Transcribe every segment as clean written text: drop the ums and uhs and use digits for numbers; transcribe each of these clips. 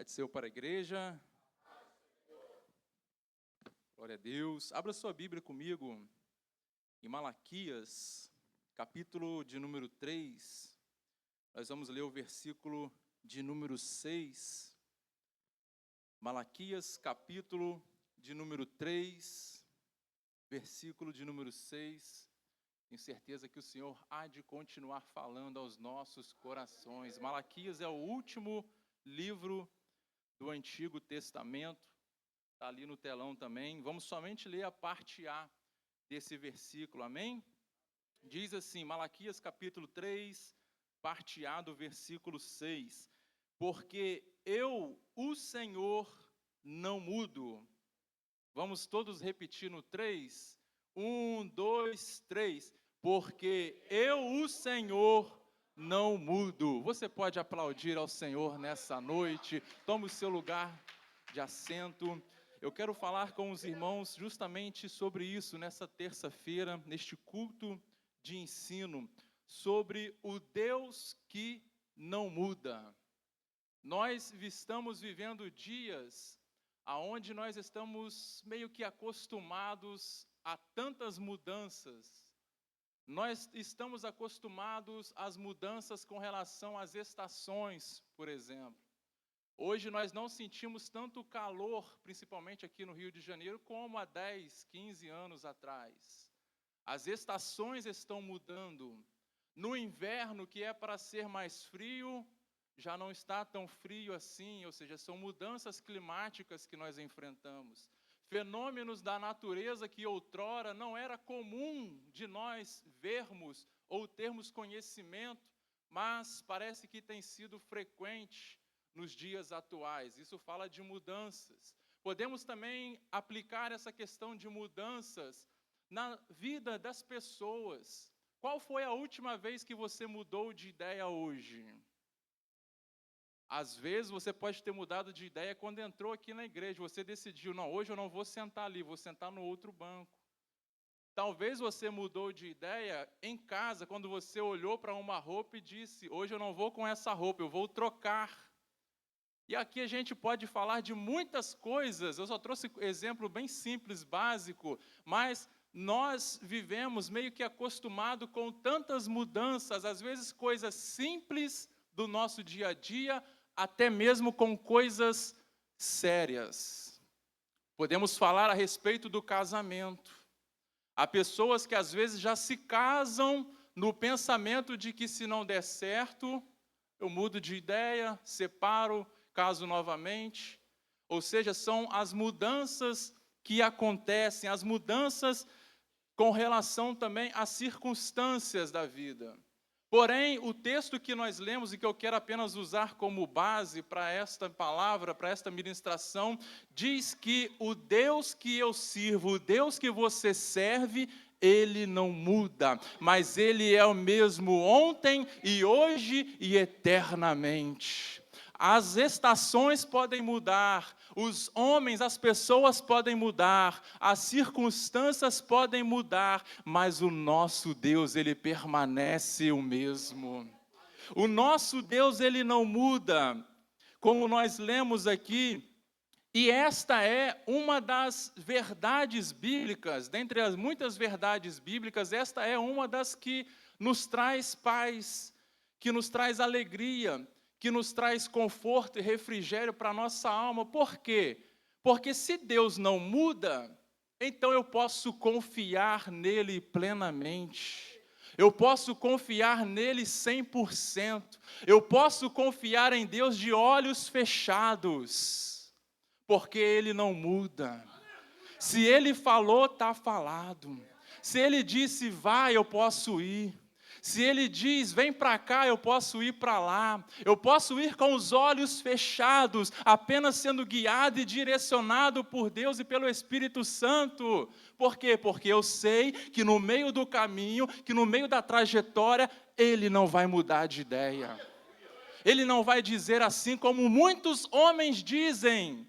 Pode ser para a igreja. Glória a Deus. Abra sua Bíblia comigo em Malaquias, capítulo de número 3. Nós vamos ler o versículo de número 6. Malaquias, capítulo de número 3, versículo de número 6. Tenho certeza que o Senhor há de continuar falando aos nossos corações. Malaquias é o último livro do Antigo Testamento. Está ali no telão também. Vamos somente ler a parte A desse versículo, amém? Diz assim, Malaquias capítulo 3, parte A do versículo 6. Porque eu, o Senhor, não mudo. Vamos todos repetir no 3? 1, 2, 3. Porque eu, o Senhor, não mudo. Você pode aplaudir ao Senhor nessa noite. Tome o seu lugar de assento. Eu quero falar com os irmãos justamente sobre isso nessa terça-feira, neste culto de ensino, sobre o Deus que não muda. Nós estamos vivendo dias onde nós estamos meio que acostumados a tantas mudanças. Nós estamos acostumados às mudanças com relação às estações, por exemplo. Hoje nós não sentimos tanto calor, principalmente aqui no Rio de Janeiro, como há 10, 15 anos atrás. As estações estão mudando. No inverno, que é para ser mais frio, já não está tão frio assim, ou seja, são mudanças climáticas que nós enfrentamos. Fenômenos da natureza que outrora não era comum de nós vermos ou termos conhecimento, mas parece que tem sido frequente nos dias atuais. Isso fala de mudanças. Podemos também aplicar essa questão de mudanças na vida das pessoas. Qual foi a última vez que você mudou de ideia hoje? Às vezes você pode ter mudado de ideia quando entrou aqui na igreja. Você decidiu, não, hoje eu não vou sentar ali, vou sentar no outro banco. Talvez você mudou de ideia em casa, quando você olhou para uma roupa e disse, hoje eu não vou com essa roupa, eu vou trocar. E aqui a gente pode falar de muitas coisas. Eu só trouxe exemplo bem simples, básico, mas nós vivemos meio que acostumado com tantas mudanças, às vezes coisas simples do nosso dia a dia, até mesmo com coisas sérias. Podemos falar a respeito do casamento. Há pessoas que às vezes já se casam no pensamento de que se não der certo, eu mudo de ideia, separo, caso novamente. Ou seja, são as mudanças que acontecem, as mudanças com relação também às circunstâncias da vida. Porém, o texto que nós lemos e que eu quero apenas usar como base para esta palavra, para esta ministração, diz que o Deus que eu sirvo, o Deus que você serve, Ele não muda, mas Ele é o mesmo ontem e hoje e eternamente. As estações podem mudar, os homens, as pessoas podem mudar, as circunstâncias podem mudar, mas o nosso Deus, Ele permanece o mesmo. O nosso Deus, Ele não muda, como nós lemos aqui, e esta é uma das verdades bíblicas, dentre as muitas verdades bíblicas, esta é uma das que nos traz paz, que nos traz alegria, que nos traz conforto e refrigério para a nossa alma. Por quê? Porque se Deus não muda, então eu posso confiar nele plenamente. Eu posso confiar nele 100%. Eu posso confiar em Deus de olhos fechados, porque ele não muda. Se ele falou, está falado. Se ele disse, vai, eu posso ir. Se ele diz, vem para cá, eu posso ir para lá. Eu posso ir com os olhos fechados, apenas sendo guiado e direcionado por Deus e pelo Espírito Santo. Por quê? Porque eu sei que no meio do caminho, que no meio da trajetória, Ele não vai mudar de ideia. Ele não vai dizer assim como muitos homens dizem,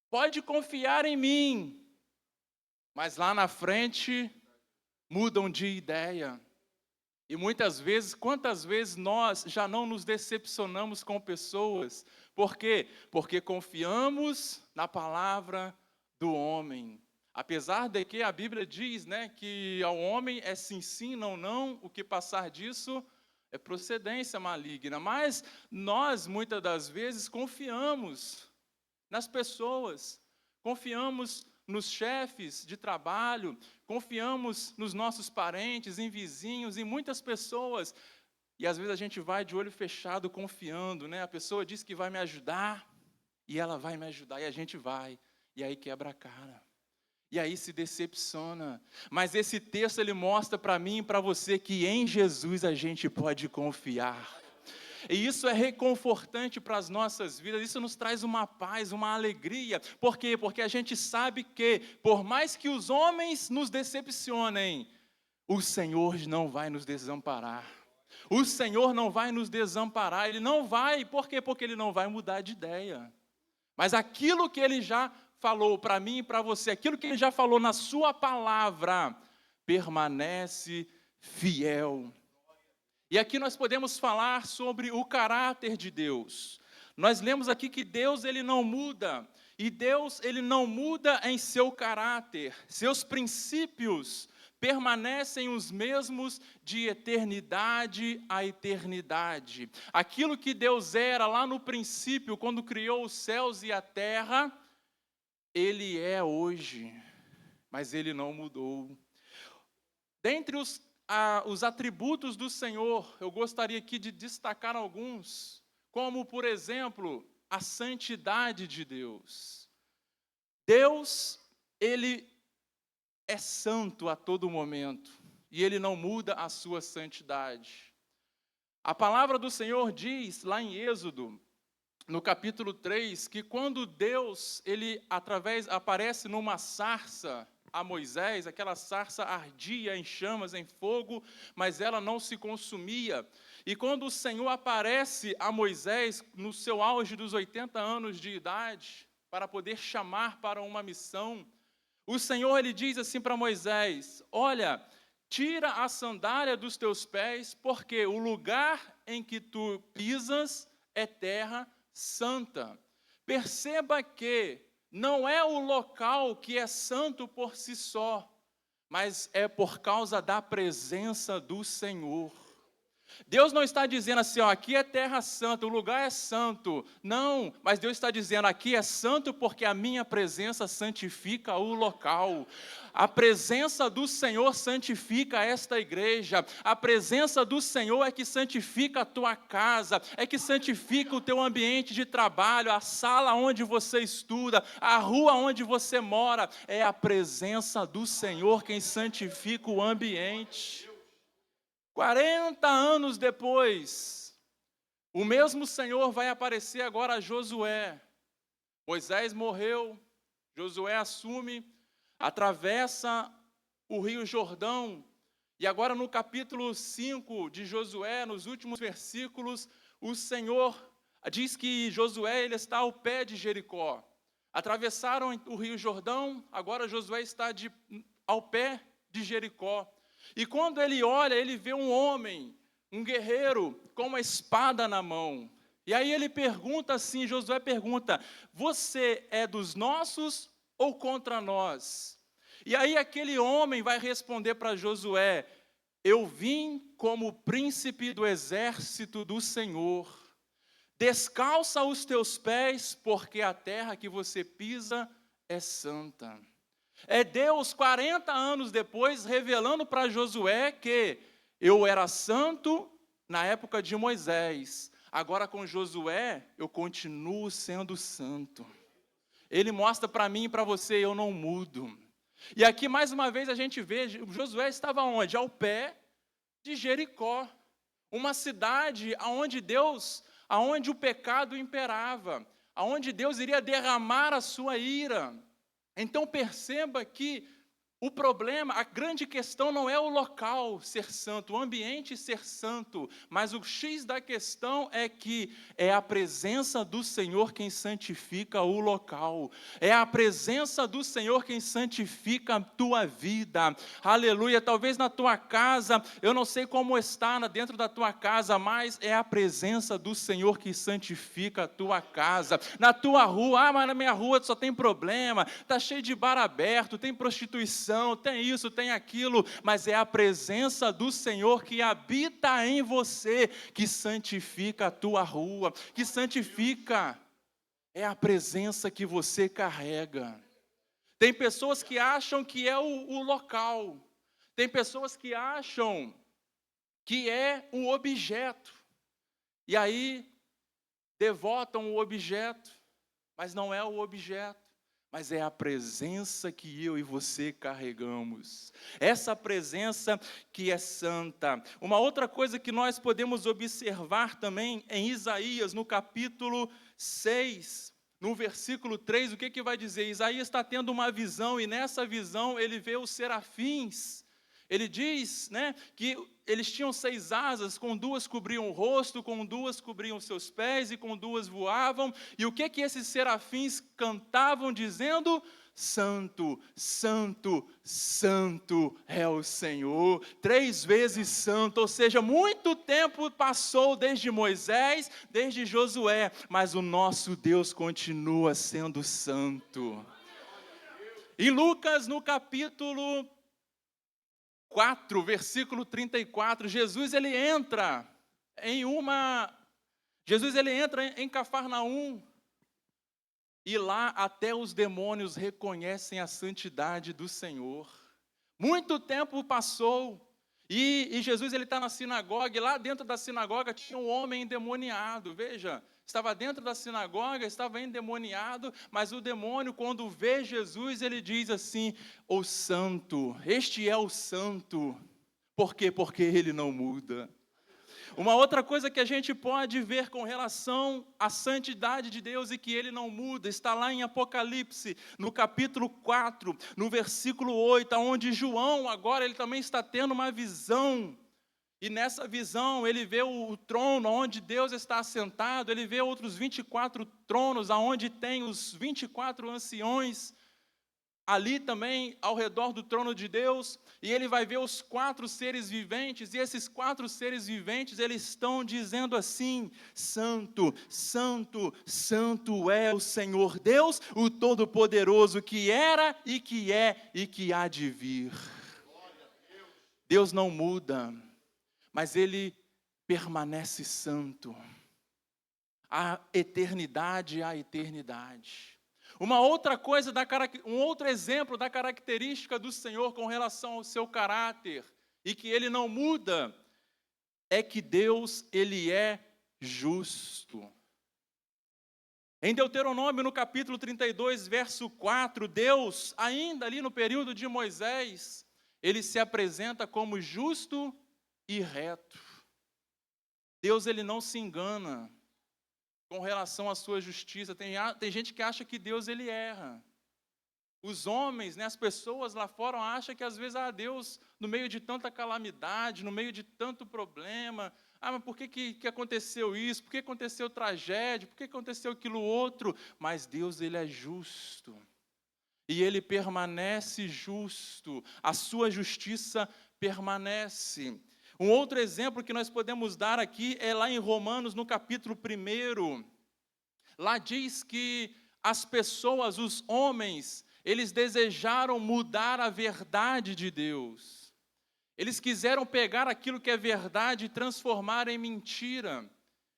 pode confiar em mim. Mas lá na frente, mudam de ideia. E muitas vezes, quantas vezes nós já não nos decepcionamos com pessoas? Por quê? Porque confiamos na palavra do homem. Apesar de que a Bíblia diz, né, que ao homem é sim, sim, não, não, o que passar disso é procedência maligna. Mas nós, muitas das vezes, confiamos nas pessoas, confiamos nos chefes de trabalho, confiamos nos nossos parentes, em vizinhos, em muitas pessoas. E às vezes a gente vai de olho fechado confiando, né? A pessoa diz que vai me ajudar, e ela vai me ajudar, e a gente vai, e aí quebra a cara. E aí se decepciona. Mas esse texto ele mostra para mim e para você que em Jesus a gente pode confiar. E isso é reconfortante para as nossas vidas, isso nos traz uma paz, uma alegria. Por quê? Porque a gente sabe que, por mais que os homens nos decepcionem, o Senhor não vai nos desamparar. O Senhor não vai nos desamparar, Ele não vai, por quê? Porque Ele não vai mudar de ideia. Mas aquilo que Ele já falou para mim e para você, aquilo que Ele já falou na sua palavra, permanece fiel. E aqui nós podemos falar sobre o caráter de Deus. Nós lemos aqui que Deus ele não muda, e Deus ele não muda em seu caráter. Seus princípios permanecem os mesmos de eternidade a eternidade. Aquilo que Deus era lá no princípio, quando criou os céus e a terra, Ele é hoje, mas Ele não mudou. Dentre os atributos do Senhor, eu gostaria aqui de destacar alguns, como, por exemplo, a santidade de Deus. Deus, Ele é santo a todo momento, e Ele não muda a sua santidade. A palavra do Senhor diz, lá em Êxodo, no capítulo 3, que quando Deus, Ele aparece numa sarça, a Moisés, aquela sarça ardia em chamas, em fogo, mas ela não se consumia. E quando o Senhor aparece a Moisés, no seu auge dos 80 anos de idade, para poder chamar para uma missão, o Senhor ele diz assim para Moisés: olha, tira a sandália dos teus pés, porque o lugar em que tu pisas é terra santa. Perceba que não é o local que é santo por si só, mas é por causa da presença do Senhor. Deus não está dizendo assim, ó, aqui é terra santa, o lugar é santo. Não, mas Deus está dizendo, aqui é santo porque a minha presença santifica o local. A presença do Senhor santifica esta igreja. A presença do Senhor é que santifica a tua casa, é que santifica o teu ambiente de trabalho, a sala onde você estuda, a rua onde você mora. É a presença do Senhor quem santifica o ambiente. 40 anos depois, o mesmo Senhor vai aparecer agora a Josué. Moisés morreu, Josué assume, atravessa o rio Jordão, e agora no capítulo 5 de Josué, nos últimos versículos, o Senhor diz que Josué ele está ao pé de Jericó. Atravessaram o rio Jordão, agora Josué está ao pé de Jericó. E quando ele olha, ele vê um homem, um guerreiro, com uma espada na mão. E aí ele pergunta assim, Josué pergunta, você é dos nossos ou contra nós? E aí aquele homem vai responder para Josué, eu vim como príncipe do exército do Senhor. Descalça os teus pés, porque a terra que você pisa é santa. É Deus, 40 anos depois, revelando para Josué que eu era santo na época de Moisés. Agora com Josué, eu continuo sendo santo. Ele mostra para mim e para você, eu não mudo. E aqui, mais uma vez, a gente vê, Josué estava onde? Ao pé de Jericó. Uma cidade aonde o pecado imperava. Aonde Deus iria derramar a sua ira. Então perceba que O problema, a grande questão não é o local ser santo, o ambiente ser santo, mas o X da questão é que é a presença do Senhor quem santifica o local, é a presença do Senhor quem santifica a tua vida, aleluia. Talvez na tua casa, eu não sei como está dentro da tua casa, mas é a presença do Senhor que santifica a tua casa. Na tua rua, mas na minha rua só tem problema, está cheio de bar aberto, tem prostituição, tem isso, tem aquilo, mas é a presença do Senhor que habita em você, que santifica a tua rua, que santifica, é a presença que você carrega. Tem pessoas que acham que é o local, tem pessoas que acham que é o objeto, e aí devotam o objeto, mas não é o objeto. Mas é a presença que eu e você carregamos. Essa presença que é santa. Uma outra coisa que nós podemos observar também em Isaías, no capítulo 6, no versículo 3, o que vai dizer? Isaías está tendo uma visão, e nessa visão ele vê os serafins. Ele diz, que eles tinham 6 asas, com 2 cobriam o rosto, com 2 cobriam seus pés e com 2 voavam. E o que esses serafins cantavam dizendo? Santo, santo, santo é o Senhor, 3 vezes santo, ou seja, muito tempo passou desde Moisés, desde Josué, mas o nosso Deus continua sendo santo. Em Lucas, no capítulo 4, versículo 34, Jesus ele entra em Cafarnaum, e lá até os demônios reconhecem a santidade do Senhor. Muito tempo passou, e Jesus ele está na sinagoga, e lá dentro da sinagoga tinha um homem endemoniado, veja, estava dentro da sinagoga, estava endemoniado, mas o demônio, quando vê Jesus, ele diz assim: o santo, este é o santo. Por quê? Porque ele não muda. Uma outra coisa que a gente pode ver com relação à santidade de Deus e que ele não muda, está lá em Apocalipse, no capítulo 4, no versículo 8, onde João agora ele também está tendo uma visão. E nessa visão ele vê o trono onde Deus está assentado, ele vê outros 24 tronos, onde tem os 24 anciões, ali também ao redor do trono de Deus, e ele vai ver os 4 seres viventes, e esses 4 seres viventes, eles estão dizendo assim: santo, santo, santo é o Senhor Deus, o Todo-Poderoso, que era e que é e que há de vir. Deus não muda, mas ele permanece santo, a eternidade à eternidade. Uma outra coisa, um outro exemplo da característica do Senhor com relação ao seu caráter, e que ele não muda, é que Deus, ele é justo. Em Deuteronômio, no capítulo 32, verso 4, Deus, ainda ali no período de Moisés, ele se apresenta como justo e reto. Deus, ele não se engana com relação à sua justiça. Tem gente que acha que Deus ele erra. Os homens, as pessoas lá fora acham que às vezes, Deus, no meio de tanta calamidade, no meio de tanto problema, mas por que aconteceu isso? Por que aconteceu tragédia? Por que aconteceu aquilo outro? Mas Deus, ele é justo. E ele permanece justo. A sua justiça permanece. Um outro exemplo que nós podemos dar aqui é lá em Romanos, no capítulo 1. Lá diz que as pessoas, os homens, eles desejaram mudar a verdade de Deus. Eles quiseram pegar aquilo que é verdade e transformar em mentira.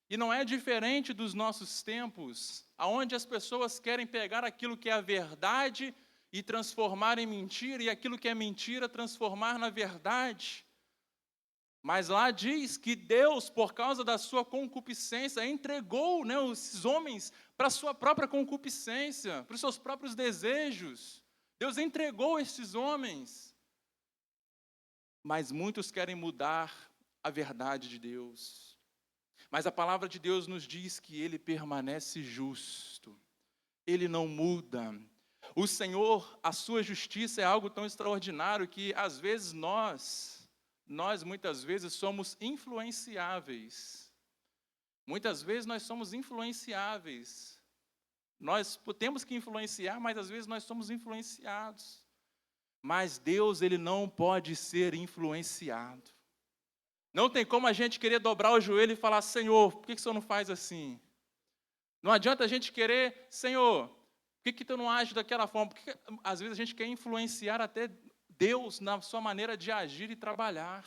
E não é diferente dos nossos tempos, onde as pessoas querem pegar aquilo que é a verdade e transformar em mentira, e aquilo que é mentira transformar na verdade. Mas lá diz que Deus, por causa da sua concupiscência, entregou esses homens para a sua própria concupiscência, para os seus próprios desejos. Deus entregou esses homens. Mas muitos querem mudar a verdade de Deus. Mas a palavra de Deus nos diz que ele permanece justo. Ele não muda. O Senhor, a sua justiça é algo tão extraordinário que, às vezes, nós muitas vezes somos influenciáveis. Muitas vezes nós somos influenciáveis. Nós temos que influenciar, mas às vezes nós somos influenciados. Mas Deus, Ele não pode ser influenciado. Não tem como a gente querer dobrar o joelho e falar, Senhor, por que o Senhor não faz assim? Não adianta a gente querer, Senhor, por que tu não age daquela forma? Porque às vezes a gente quer influenciar até Deus na sua maneira de agir e trabalhar.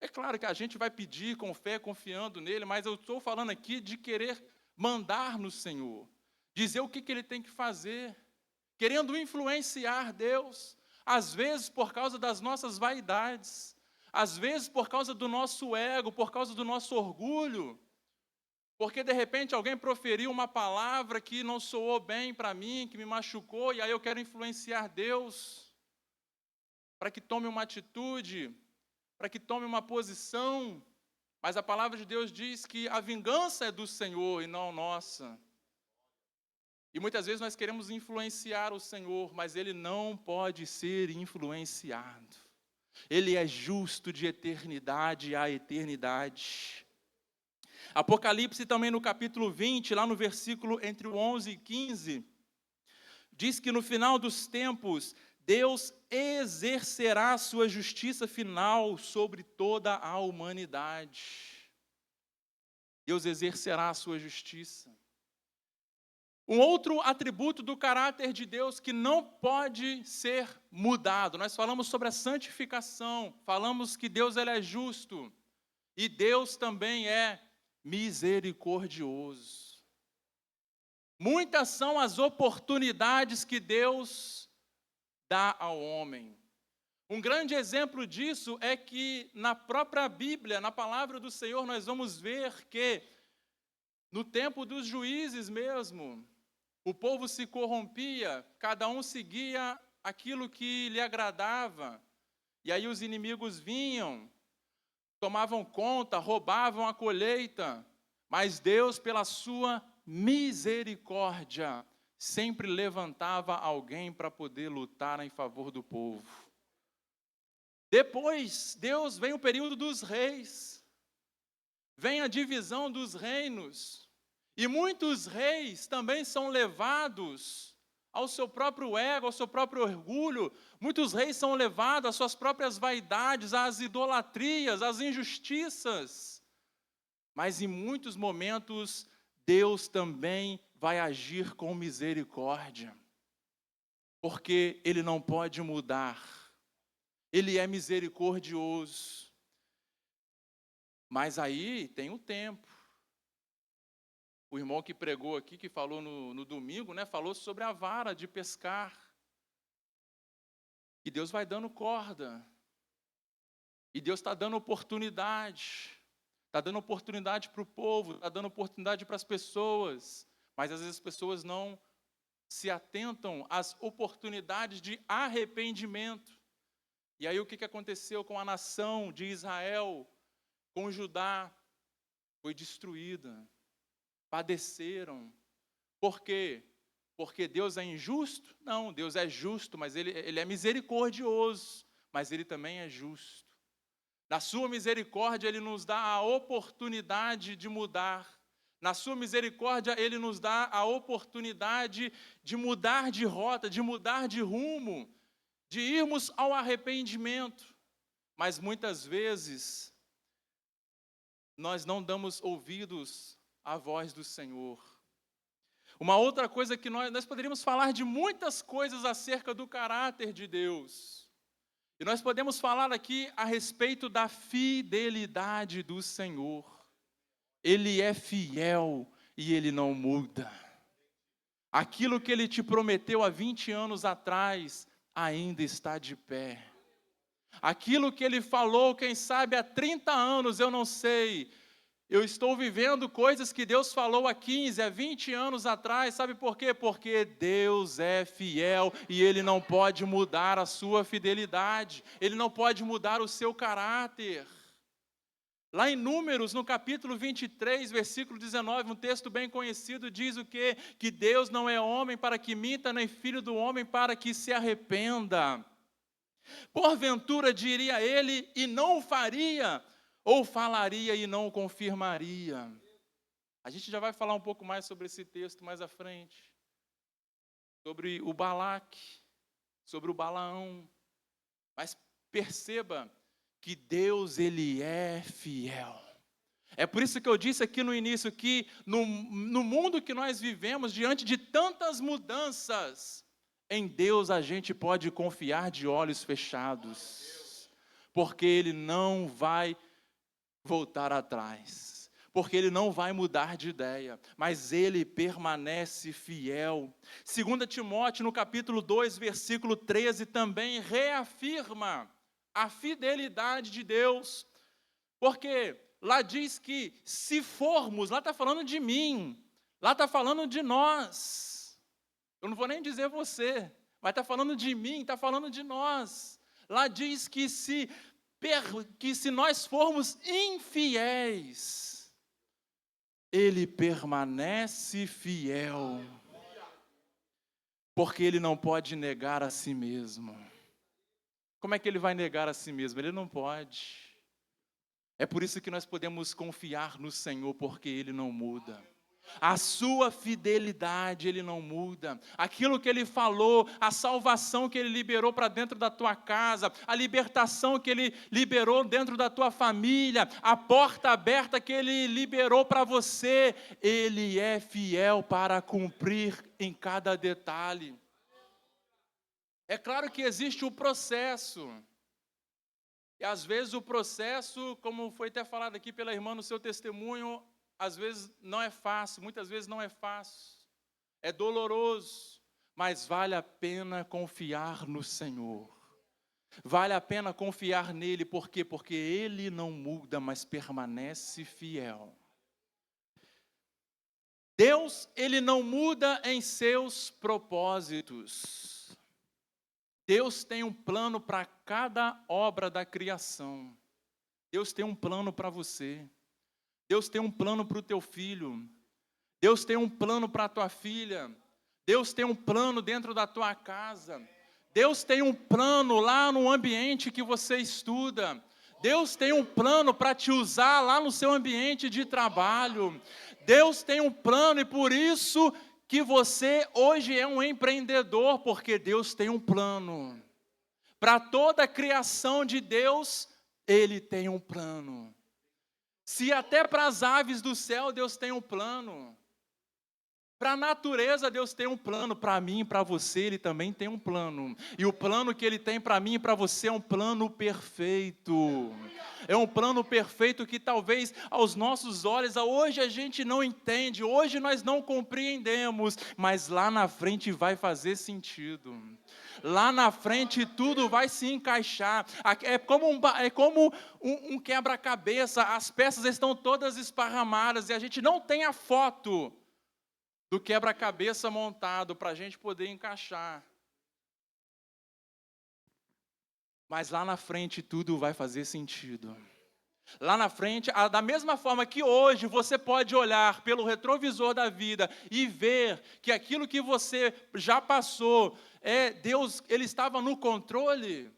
É claro que a gente vai pedir com fé, confiando nele, mas eu estou falando aqui de querer mandar no Senhor, dizer o que Ele tem que fazer, querendo influenciar Deus, às vezes por causa das nossas vaidades, às vezes por causa do nosso ego, por causa do nosso orgulho, porque de repente alguém proferiu uma palavra que não soou bem para mim, que me machucou, e aí eu quero influenciar Deus para que tome uma atitude, para que tome uma posição. Mas a palavra de Deus diz que a vingança é do Senhor e não nossa. E muitas vezes nós queremos influenciar o Senhor, mas Ele não pode ser influenciado. Ele é justo de eternidade a eternidade. Apocalipse também no capítulo 20, lá no versículo entre o 11 e 15, diz que no final dos tempos, Deus exercerá a sua justiça final sobre toda a humanidade. Deus exercerá a sua justiça. Um outro atributo do caráter de Deus que não pode ser mudado. Nós falamos sobre a santificação, falamos que Deus ele é justo e Deus também é misericordioso. Muitas são as oportunidades que Deus dá ao homem. Um grande exemplo disso é que na própria Bíblia, na palavra do Senhor, nós vamos ver que no tempo dos juízes mesmo, o povo se corrompia, cada um seguia aquilo que lhe agradava, e aí os inimigos vinham, tomavam conta, roubavam a colheita, mas Deus, pela sua misericórdia, sempre levantava alguém para poder lutar em favor do povo. Depois, Deus vem o período dos reis, vem a divisão dos reinos, e muitos reis também são levados ao seu próprio ego, ao seu próprio orgulho. Muitos reis são levados às suas próprias vaidades, às idolatrias, às injustiças. Mas em muitos momentos, Deus também vai agir com misericórdia, porque Ele não pode mudar. Ele é misericordioso. Mas aí tem o tempo. O irmão que pregou aqui, que falou no domingo, falou sobre a vara de pescar. E Deus vai dando corda. E Deus está dando oportunidade. Está dando oportunidade para o povo, está dando oportunidade para as pessoas. Mas às vezes as pessoas não se atentam às oportunidades de arrependimento. E aí o que aconteceu com a nação de Israel, com Judá? Foi destruída. Padeceram. Por quê? Porque Deus é injusto? Não, Deus é justo, mas Ele é misericordioso, mas Ele também é justo. Na sua misericórdia, Ele nos dá a oportunidade de mudar. Na sua misericórdia, Ele nos dá a oportunidade de mudar de rota, de mudar de rumo, de irmos ao arrependimento. Mas muitas vezes, nós não damos ouvidos à voz do Senhor. Uma outra coisa que nós poderíamos falar de muitas coisas acerca do caráter de Deus. E nós podemos falar aqui a respeito da fidelidade do Senhor. Ele é fiel e Ele não muda. Aquilo que Ele te prometeu há 20 anos atrás ainda está de pé. Aquilo que Ele falou, quem sabe há 30 anos, eu não sei. Eu estou vivendo coisas que Deus falou há 15, há 20 anos atrás. Sabe por quê? Porque Deus é fiel e Ele não pode mudar a sua fidelidade. Ele não pode mudar o seu caráter. Lá em Números, no capítulo 23, versículo 19, um texto bem conhecido, diz o quê? Que Deus não é homem para que minta, nem filho do homem para que se arrependa. Porventura diria ele e não o faria, ou falaria e não o confirmaria. A gente já vai falar um pouco mais sobre esse texto mais à frente. Sobre o Balaque, sobre o Balaão. Mas perceba que Deus, Ele é fiel. É por isso que eu disse aqui no início que no mundo que nós vivemos, diante de tantas mudanças, em Deus a gente pode confiar de olhos fechados, porque Ele não vai voltar atrás, porque Ele não vai mudar de ideia, mas Ele permanece fiel. 2 Timóteo, no capítulo 2, versículo 13, também reafirma a fidelidade de Deus, porque lá diz que se formos, lá está falando de mim, lá está falando de nós, eu não vou nem dizer você, mas está falando de mim, está falando de nós. Lá diz que se nós formos infiéis, Ele permanece fiel, porque Ele não pode negar a si mesmo. Como é que Ele vai negar a si mesmo? Ele não pode. É por isso que nós podemos confiar no Senhor, porque Ele não muda. A sua fidelidade, Ele não muda. Aquilo que Ele falou, a salvação que Ele liberou para dentro da tua casa, a libertação que Ele liberou dentro da tua família, a porta aberta que Ele liberou para você, Ele é fiel para cumprir em cada detalhe. É claro que existe o processo. E às vezes o processo, como foi até falado aqui pela irmã no seu testemunho, às vezes não é fácil, muitas vezes não é fácil, é doloroso, mas vale a pena confiar no Senhor, vale a pena confiar nele, por quê? Porque Ele não muda, mas permanece fiel. Deus, Ele não muda em seus propósitos. Deus tem um plano para cada obra da criação. Deus tem um plano para você. Deus tem um plano para o teu filho. Deus tem um plano para a tua filha. Deus tem um plano dentro da tua casa. Deus tem um plano lá no ambiente que você estuda. Deus tem um plano para te usar lá no seu ambiente de trabalho. Deus tem um plano e por isso que você hoje é um empreendedor, porque Deus tem um plano. Para toda a criação de Deus, Ele tem um plano. Se até para as aves do céu Deus tem um plano, para a natureza Deus tem um plano, para mim e para você Ele também tem um plano. E o plano que Ele tem para mim e para você é um plano perfeito. É um plano perfeito que talvez aos nossos olhos, hoje a gente não entende, hoje nós não compreendemos, mas lá na frente vai fazer sentido. Lá na frente tudo vai se encaixar. É como um quebra-cabeça, as peças estão todas esparramadas e a gente não tem a foto do quebra-cabeça montado para a gente poder encaixar. Mas lá na frente tudo vai fazer sentido. Lá na frente, da mesma forma que hoje você pode olhar pelo retrovisor da vida e ver que aquilo que você já passou, Deus, Ele estava no controle.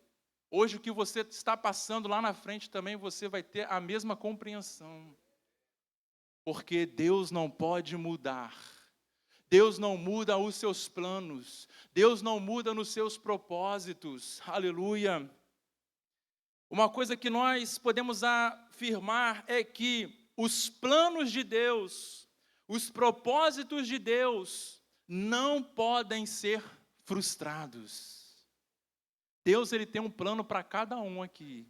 Hoje o que você está passando lá na frente também você vai ter a mesma compreensão. Porque Deus não pode mudar. Deus não muda os seus planos. Deus não muda nos seus propósitos. Aleluia. Uma coisa que nós podemos afirmar é que os planos de Deus, os propósitos de Deus, não podem ser frustrados. Deus, Ele tem um plano para cada um aqui.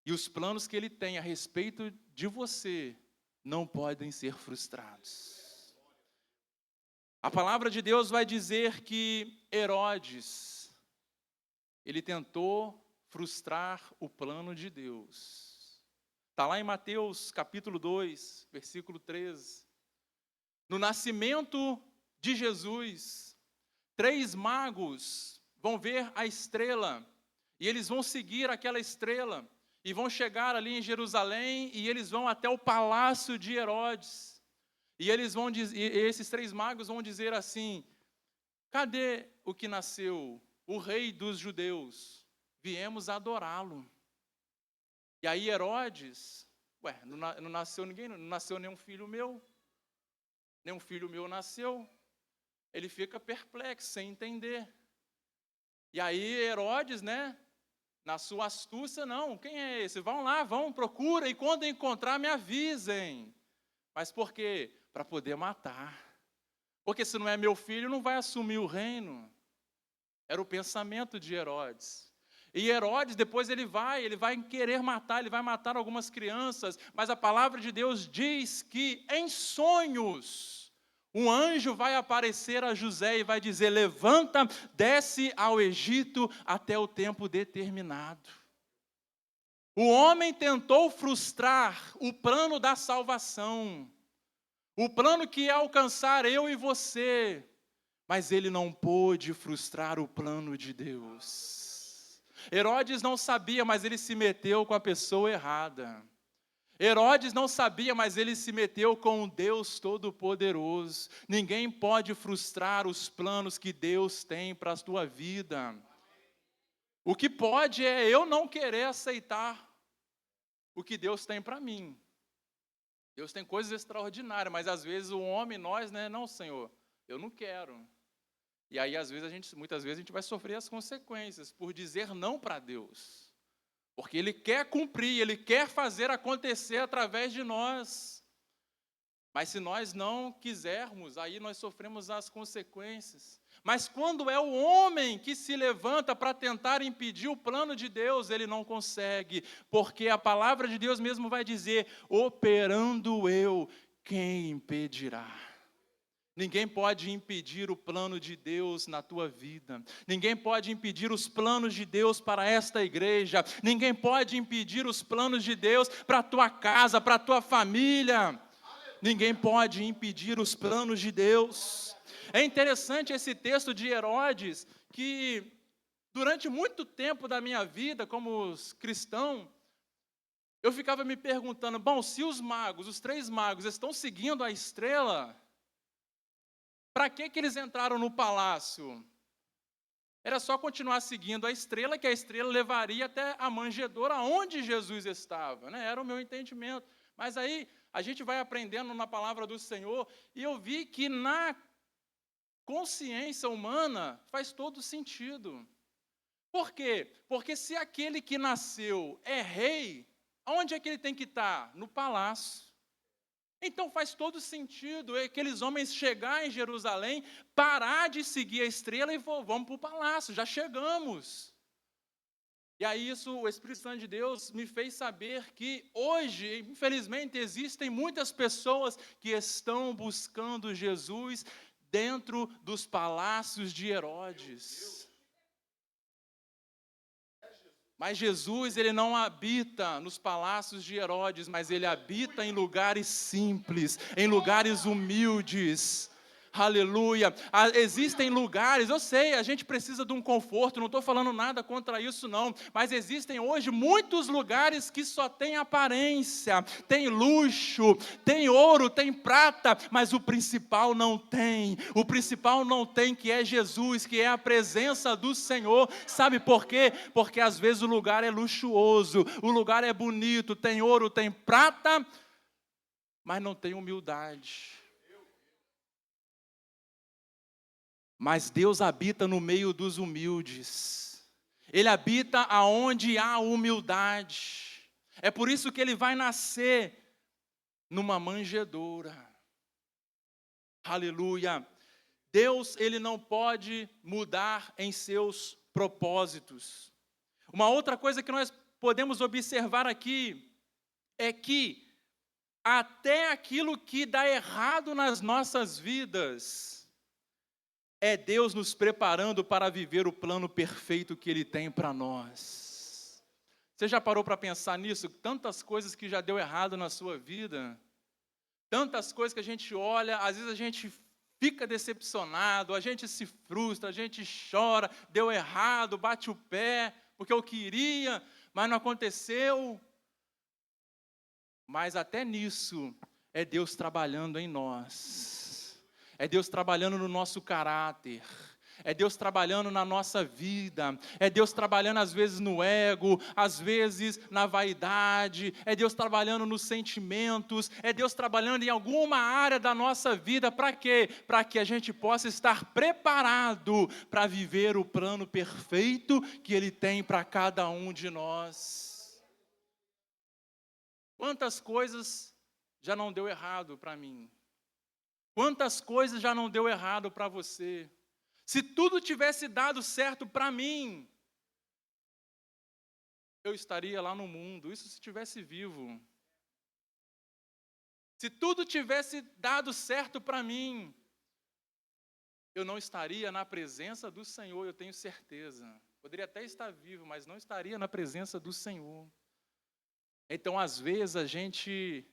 E os planos que Ele tem a respeito de você não podem ser frustrados. A palavra de Deus vai dizer que Herodes, ele tentou frustrar o plano de Deus. Está lá em Mateus capítulo 2, versículo 13. No nascimento de Jesus, 3 magos vão ver a estrela, e eles vão seguir aquela estrela, e vão chegar ali em Jerusalém, e eles vão até o palácio de Herodes. E esses 3 magos vão dizer assim: cadê o que nasceu, o rei dos judeus? Viemos adorá-lo. E aí Herodes, não nasceu ninguém, não nasceu nenhum filho meu nasceu. Ele fica perplexo, sem entender. E aí Herodes, na sua astúcia, não, quem é esse? Vão lá, procura, e quando encontrar, me avisem. Mas por quê? Para poder matar. Porque se não é meu filho, não vai assumir o reino. Era o pensamento de Herodes. E Herodes, depois ele vai querer matar, ele vai matar algumas crianças, mas a palavra de Deus diz que em sonhos, um anjo vai aparecer a José e vai dizer: levanta, desce ao Egito até o tempo determinado. O homem tentou frustrar o plano da salvação, o plano que é alcançar eu e você, mas ele não pôde frustrar o plano de Deus. Herodes não sabia, mas ele se meteu com a pessoa errada. Herodes não sabia, mas ele se meteu com o Deus Todo-Poderoso. Ninguém pode frustrar os planos que Deus tem para a tua vida. O que pode é eu não querer aceitar o que Deus tem para mim. Deus tem coisas extraordinárias, mas às vezes o homem, nós, não, Senhor, eu não quero. E aí, muitas vezes, a gente vai sofrer as consequências por dizer não para Deus. Porque Ele quer cumprir, Ele quer fazer acontecer através de nós. Mas se nós não quisermos, aí nós sofremos as consequências. Mas quando é o homem que se levanta para tentar impedir o plano de Deus, ele não consegue. Porque a palavra de Deus mesmo vai dizer: operando eu, quem impedirá? Ninguém pode impedir o plano de Deus na tua vida. Ninguém pode impedir os planos de Deus para esta igreja. Ninguém pode impedir os planos de Deus para a tua casa, para a tua família. Ninguém pode impedir os planos de Deus. É interessante esse texto de Herodes, que durante muito tempo da minha vida como cristão, eu ficava me perguntando: bom, se os 3 magos estão seguindo a estrela, para que eles entraram no palácio? Era só continuar seguindo a estrela, que a estrela levaria até a manjedoura onde Jesus estava. Era o meu entendimento. Mas aí a gente vai aprendendo na palavra do Senhor, e eu vi que na consciência humana faz todo sentido. Por quê? Porque se aquele que nasceu é rei, onde é que ele tem que estar? No palácio. Então faz todo sentido aqueles homens chegar em Jerusalém, parar de seguir a estrela e vamos para o palácio, já chegamos. E aí o Espírito Santo de Deus me fez saber que hoje, infelizmente, existem muitas pessoas que estão buscando Jesus dentro dos palácios de Herodes. Mas Jesus, ele não habita nos palácios de Herodes, mas ele habita em lugares simples, em lugares humildes. Aleluia. Existem lugares, eu sei, a gente precisa de um conforto, não estou falando nada contra isso não, mas existem hoje muitos lugares que só tem aparência, tem luxo, tem ouro, tem prata, mas o principal não tem, que é Jesus, que é a presença do Senhor. Sabe por quê? Porque às vezes o lugar é luxuoso, o lugar é bonito, tem ouro, tem prata, mas não tem humildade. Mas Deus habita no meio dos humildes. Ele habita aonde há humildade. É por isso que ele vai nascer numa manjedoura. Aleluia. Deus, ele não pode mudar em seus propósitos. Uma outra coisa que nós podemos observar aqui é que até aquilo que dá errado nas nossas vidas é Deus nos preparando para viver o plano perfeito que Ele tem para nós. Você já parou para pensar nisso? Tantas coisas que já deu errado na sua vida, tantas coisas que a gente olha, às vezes a gente fica decepcionado, a gente se frustra, a gente chora, deu errado, bate o pé, porque eu queria, mas não aconteceu. Mas até nisso é Deus trabalhando em nós. É Deus trabalhando no nosso caráter. É Deus trabalhando na nossa vida, é Deus trabalhando às vezes no ego, às vezes na vaidade, é Deus trabalhando nos sentimentos, é Deus trabalhando em alguma área da nossa vida, para quê? Para que a gente possa estar preparado para viver o plano perfeito que Ele tem para cada um de nós. Quantas coisas já não deu errado para mim? Quantas coisas já não deu errado para você? Se tudo tivesse dado certo para mim, eu estaria lá no mundo, isso se estivesse vivo. Se tudo tivesse dado certo para mim, eu não estaria na presença do Senhor, eu tenho certeza. Poderia até estar vivo, mas não estaria na presença do Senhor. Então, às vezes, a gente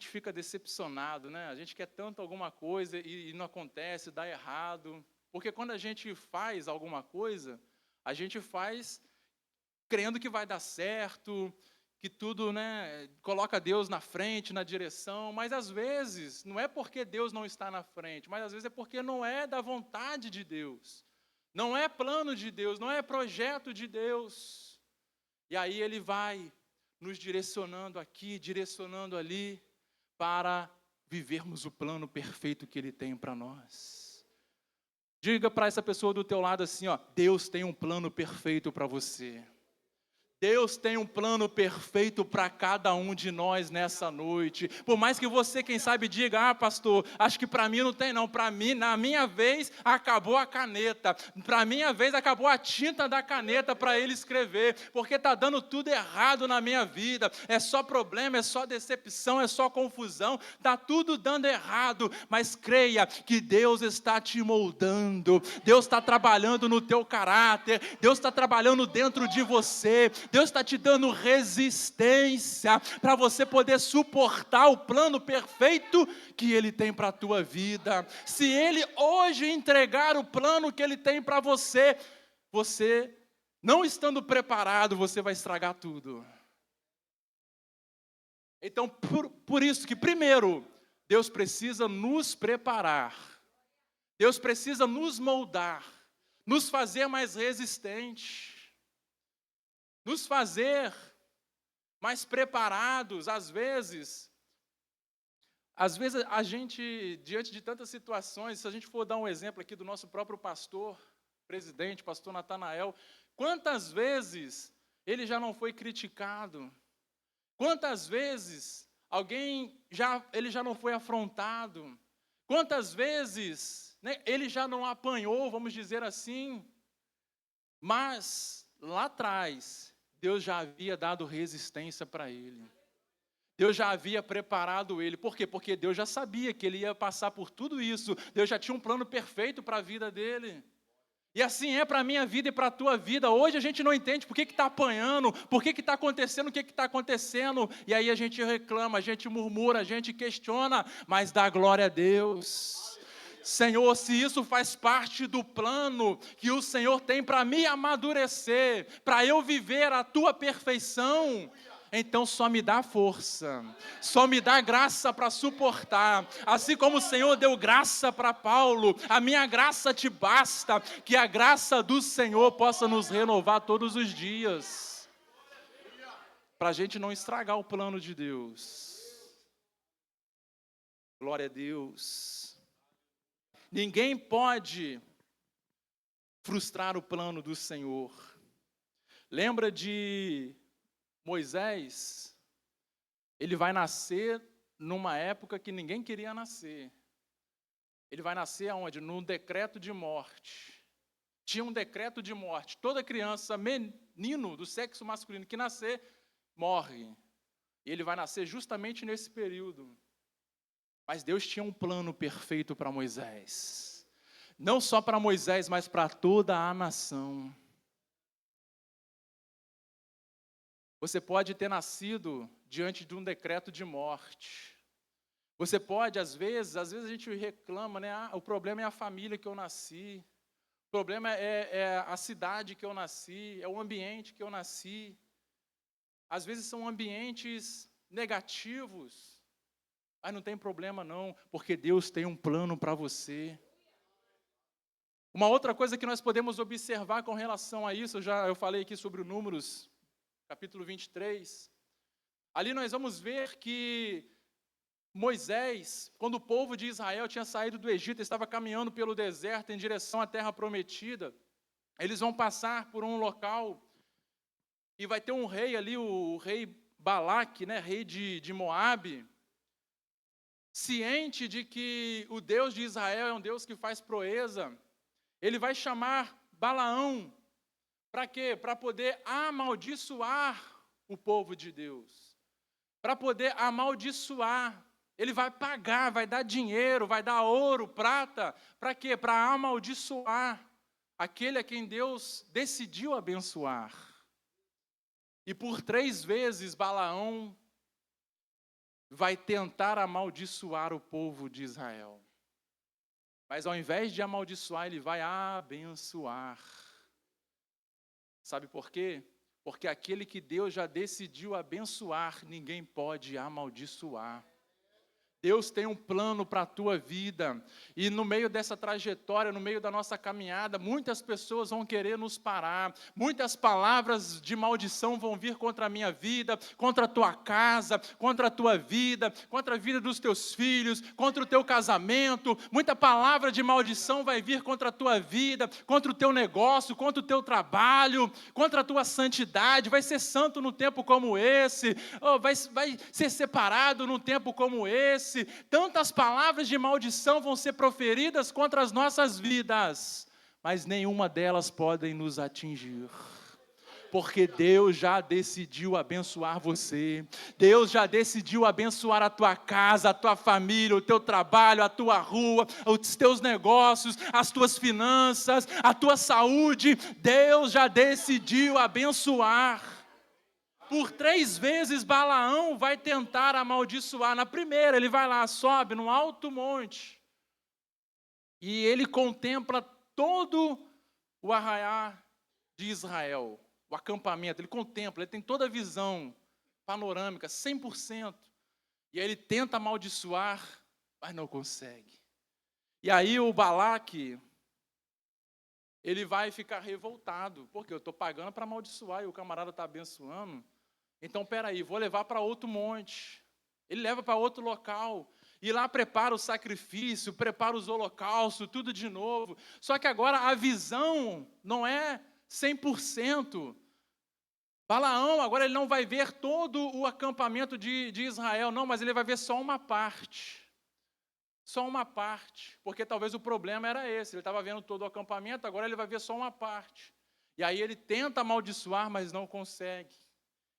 fica decepcionado, né? A gente quer tanto alguma coisa e não acontece, dá errado. Porque quando a gente faz alguma coisa, a gente faz crendo que vai dar certo, que tudo, né, coloca Deus na frente, na direção, mas às vezes não é porque Deus não está na frente, mas às vezes é porque não é da vontade de Deus, não é plano de Deus, não é projeto de Deus. E aí Ele vai nos direcionando aqui, direcionando ali, para vivermos o plano perfeito que Ele tem para nós. Diga para essa pessoa do teu lado assim, ó, Deus tem um plano perfeito para você. Deus tem um plano perfeito para cada um de nós nessa noite. Por mais que você, quem sabe, diga, pastor, acho que para mim não tem não. Para mim, na minha vez, acabou a caneta. Para minha vez, acabou a tinta da caneta para ele escrever. Porque está dando tudo errado na minha vida. É só problema, é só decepção, é só confusão. Está tudo dando errado. Mas creia que Deus está te moldando. Deus está trabalhando no teu caráter. Deus está trabalhando dentro de você. Deus está te dando resistência para você poder suportar o plano perfeito que Ele tem para a tua vida. Se Ele hoje entregar o plano que Ele tem para você, você, não estando preparado, você vai estragar tudo. Então, por isso que, primeiro, Deus precisa nos preparar. Deus precisa nos moldar, nos fazer mais resistentes. Nos fazer mais preparados, às vezes a gente, diante de tantas situações, se a gente for dar um exemplo aqui do nosso próprio pastor, presidente, pastor Natanael, quantas vezes ele já não foi criticado? Quantas vezes ele já não foi afrontado? Quantas vezes, né, ele já não apanhou, vamos dizer assim? Mas, lá atrás, Deus já havia dado resistência para ele. Deus já havia preparado ele. Por quê? Porque Deus já sabia que ele ia passar por tudo isso. Deus já tinha um plano perfeito para a vida dele. E assim é para a minha vida e para a tua vida. Hoje a gente não entende por que está apanhando, por que está acontecendo, o que está acontecendo. E aí a gente reclama, a gente murmura, a gente questiona, mas dá glória a Deus. Senhor, se isso faz parte do plano que o Senhor tem para me amadurecer, para eu viver a tua perfeição, então só me dá força, só me dá graça para suportar. Assim como o Senhor deu graça para Paulo, a minha graça te basta, que a graça do Senhor possa nos renovar todos os dias, para a gente não estragar o plano de Deus. Glória a Deus. Ninguém pode frustrar o plano do Senhor. Lembra de Moisés? Ele vai nascer numa época que ninguém queria nascer. Ele vai nascer aonde? Num decreto de morte. Tinha um decreto de morte. Toda criança, menino do sexo masculino que nascer, morre. E ele vai nascer justamente nesse período. Mas Deus tinha um plano perfeito para Moisés. Não só para Moisés, mas para toda a nação. Você pode ter nascido diante de um decreto de morte. Você pode, às vezes a gente reclama, né? O problema é a família que eu nasci. O problema é a cidade que eu nasci, é o ambiente que eu nasci. Às vezes são ambientes negativos. Mas não tem problema não, porque Deus tem um plano para você. Uma outra coisa que nós podemos observar com relação a isso, eu falei aqui sobre o Números, capítulo 23. Ali nós vamos ver que Moisés, quando o povo de Israel tinha saído do Egito, estava caminhando pelo deserto em direção à terra prometida. Eles vão passar por um local e vai ter um rei ali, o rei Balaque, né, rei de Moabe, ciente de que o Deus de Israel é um Deus que faz proeza. Ele vai chamar Balaão, para quê? Para poder amaldiçoar o povo de Deus. Para poder amaldiçoar. Ele vai pagar, vai dar dinheiro, vai dar ouro, prata. Para quê? Para amaldiçoar aquele a quem Deus decidiu abençoar. E por 3 vezes Balaão vai tentar amaldiçoar o povo de Israel. Mas ao invés de amaldiçoar, ele vai abençoar. Sabe por quê? Porque aquele que Deus já decidiu abençoar, ninguém pode amaldiçoar. Deus tem um plano para a tua vida, e no meio dessa trajetória, no meio da nossa caminhada, muitas pessoas vão querer nos parar, muitas palavras de maldição vão vir contra a minha vida, contra a tua casa, contra a tua vida, contra a vida dos teus filhos, contra o teu casamento, muita palavra de maldição vai vir contra a tua vida, contra o teu negócio, contra o teu trabalho, contra a tua santidade. Vai ser santo num tempo como esse, vai ser separado num tempo como esse. Tantas palavras de maldição vão ser proferidas contra as nossas vidas, mas nenhuma delas podem nos atingir. Porque Deus já decidiu abençoar você. Deus já decidiu abençoar a tua casa, a tua família, o teu trabalho, a tua rua, os teus negócios, as tuas finanças, a tua saúde. Deus já decidiu abençoar. Por 3 vezes Balaão vai tentar amaldiçoar. Na primeira, ele vai lá, sobe num alto monte. E ele contempla todo o arraial de Israel, o acampamento. Ele contempla, ele tem toda a visão panorâmica, 100%. E aí ele tenta amaldiçoar, mas não consegue. E aí o Balaque, ele vai ficar revoltado, porque eu estou pagando para amaldiçoar e o camarada está abençoando. Então, peraí, vou levar para outro monte. Ele leva para outro local. E lá prepara o sacrifício, prepara os holocaustos, tudo de novo. Só que agora a visão não é 100%. Balaão, agora ele não vai ver todo o acampamento de Israel, não, mas ele vai ver só uma parte. Só uma parte. Porque talvez o problema era esse. Ele estava vendo todo o acampamento, agora ele vai ver só uma parte. E aí ele tenta amaldiçoar, mas não consegue.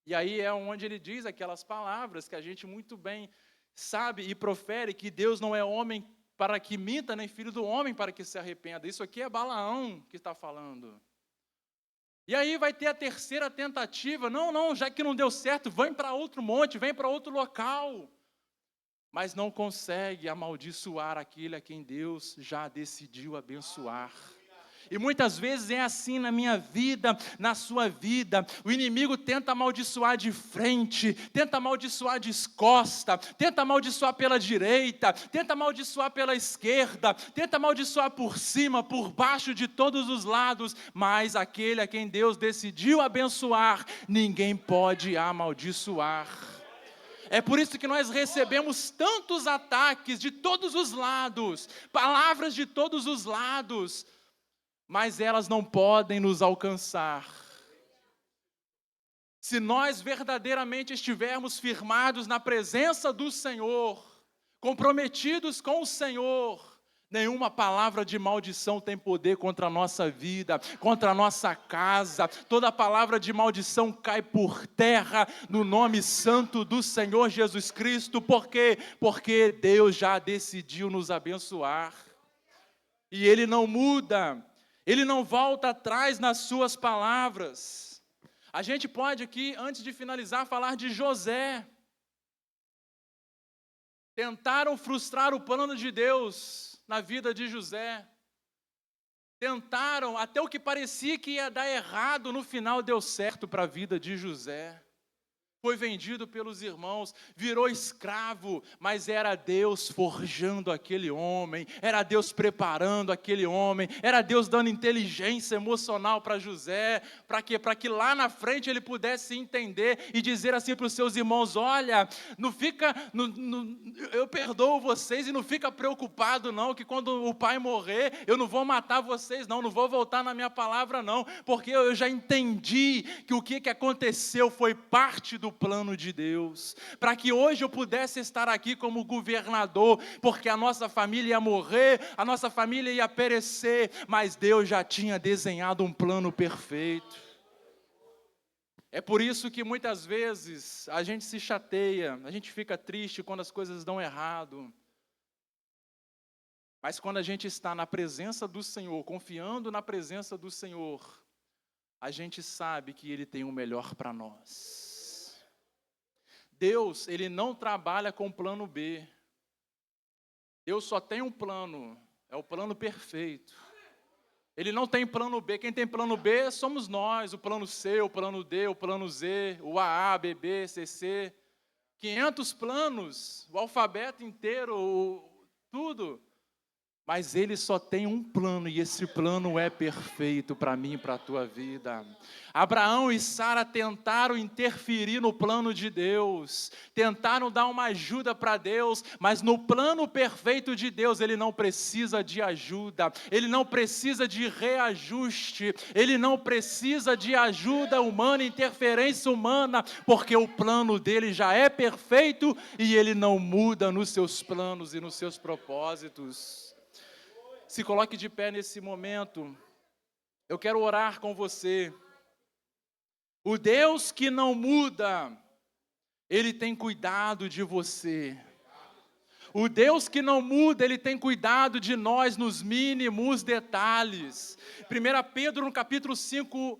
E aí é onde ele diz aquelas palavras que a gente muito bem sabe e profere, que Deus não é homem para que minta, nem filho do homem para que se arrependa. Isso aqui é Balaão que está falando. E aí vai ter a terceira tentativa. Não, já que não deu certo, vem para outro monte, vem para outro local. Mas não consegue amaldiçoar aquele a quem Deus já decidiu abençoar. E muitas vezes é assim na minha vida, na sua vida. O inimigo tenta amaldiçoar de frente, tenta amaldiçoar de costa, tenta amaldiçoar pela direita, tenta amaldiçoar pela esquerda, tenta amaldiçoar por cima, por baixo, de todos os lados. Mas aquele a quem Deus decidiu abençoar, ninguém pode amaldiçoar. É por isso que nós recebemos tantos ataques de todos os lados, palavras de todos os lados, mas elas não podem nos alcançar. Se nós verdadeiramente estivermos firmados na presença do Senhor, comprometidos com o Senhor, nenhuma palavra de maldição tem poder contra a nossa vida, contra a nossa casa. Toda palavra de maldição cai por terra no nome santo do Senhor Jesus Cristo. Por quê? Porque Deus já decidiu nos abençoar. E Ele não muda. Ele não volta atrás nas suas palavras. A gente pode aqui, antes de finalizar, falar de José. Tentaram frustrar o plano de Deus na vida de José. Tentaram, até o que parecia que ia dar errado, no final deu certo para a vida de José. foi vendido pelos irmãos, virou escravo, mas era Deus forjando aquele homem, era Deus preparando aquele homem, era Deus dando inteligência emocional para José, para quê? Para que lá na frente ele pudesse entender e dizer assim para os seus irmãos: olha, não fica, eu perdoo vocês e não fica preocupado não, que quando o pai morrer, eu não vou matar vocês não vou voltar na minha palavra não, porque eu já entendi que o que aconteceu foi parte do plano de Deus, para que hoje eu pudesse estar aqui como governador, porque a nossa família ia morrer, a nossa família ia perecer, mas Deus já tinha desenhado um plano perfeito. É por isso que muitas vezes a gente se chateia, a gente fica triste quando as coisas dão errado. Mas quando a gente está na presença do Senhor, confiando na presença do Senhor, a gente sabe que Ele tem o melhor para nós. Deus, Ele não trabalha com plano B. Deus só tem um plano, é o plano perfeito. Ele não tem plano B, quem tem plano B somos nós, o plano C, o plano D, o plano Z, o AA, BB, CC, 500 planos, o alfabeto inteiro, tudo. Mas Ele só tem um plano, e esse plano é perfeito para mim e para a tua vida. Abraão e Sara tentaram interferir no plano de Deus, tentaram dar uma ajuda para Deus, mas no plano perfeito de Deus, Ele não precisa de ajuda, Ele não precisa de reajuste, Ele não precisa de ajuda humana, interferência humana, porque o plano dele já é perfeito e Ele não muda nos seus planos e nos seus propósitos. Se coloque de pé nesse momento. Eu quero orar com você. O Deus que não muda, Ele tem cuidado de você. O Deus que não muda, Ele tem cuidado de nós nos mínimos detalhes. 1 Pedro, no capítulo 5,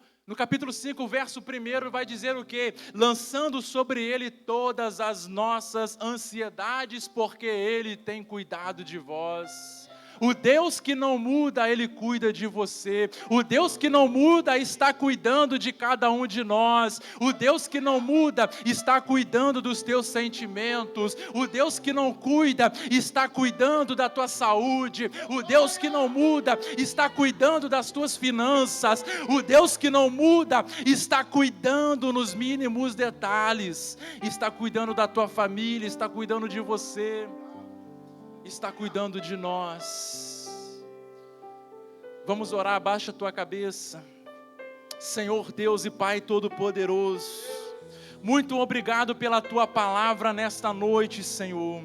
verso 1, vai dizer o quê? Lançando sobre Ele todas as nossas ansiedades, porque Ele tem cuidado de vós. O Deus que não muda, Ele cuida de você. O Deus que não muda está cuidando de cada um de nós. O Deus que não muda está cuidando dos teus sentimentos. O Deus que não cuida está cuidando da tua saúde. O Deus que não muda está cuidando das tuas finanças. O Deus que não muda está cuidando nos mínimos detalhes. Está cuidando da tua família, está cuidando de você. Está cuidando de nós. Vamos orar, abaixa a tua cabeça. Senhor Deus e Pai Todo-Poderoso, muito obrigado pela tua palavra nesta noite, Senhor,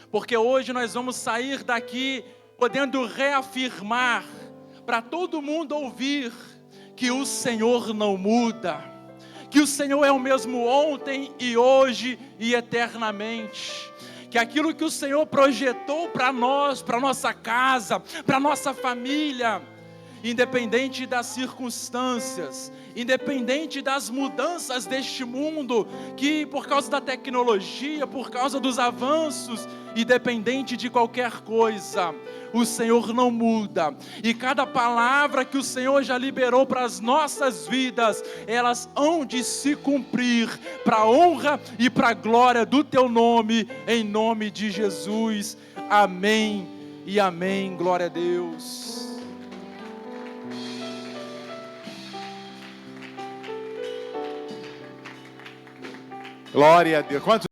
porque hoje nós vamos sair daqui podendo reafirmar para todo mundo ouvir que o Senhor não muda, que o Senhor é o mesmo ontem e hoje e eternamente. Que aquilo que o Senhor projetou para nós, para nossa casa, para nossa família, independente das circunstâncias, independente das mudanças deste mundo, que por causa da tecnologia, por causa dos avanços, independente de qualquer coisa, o Senhor não muda, e cada palavra que o Senhor já liberou para as nossas vidas, elas hão de se cumprir, para a honra e para a glória do Teu nome, em nome de Jesus, amém e amém, glória a Deus. Glória a Deus. Quantos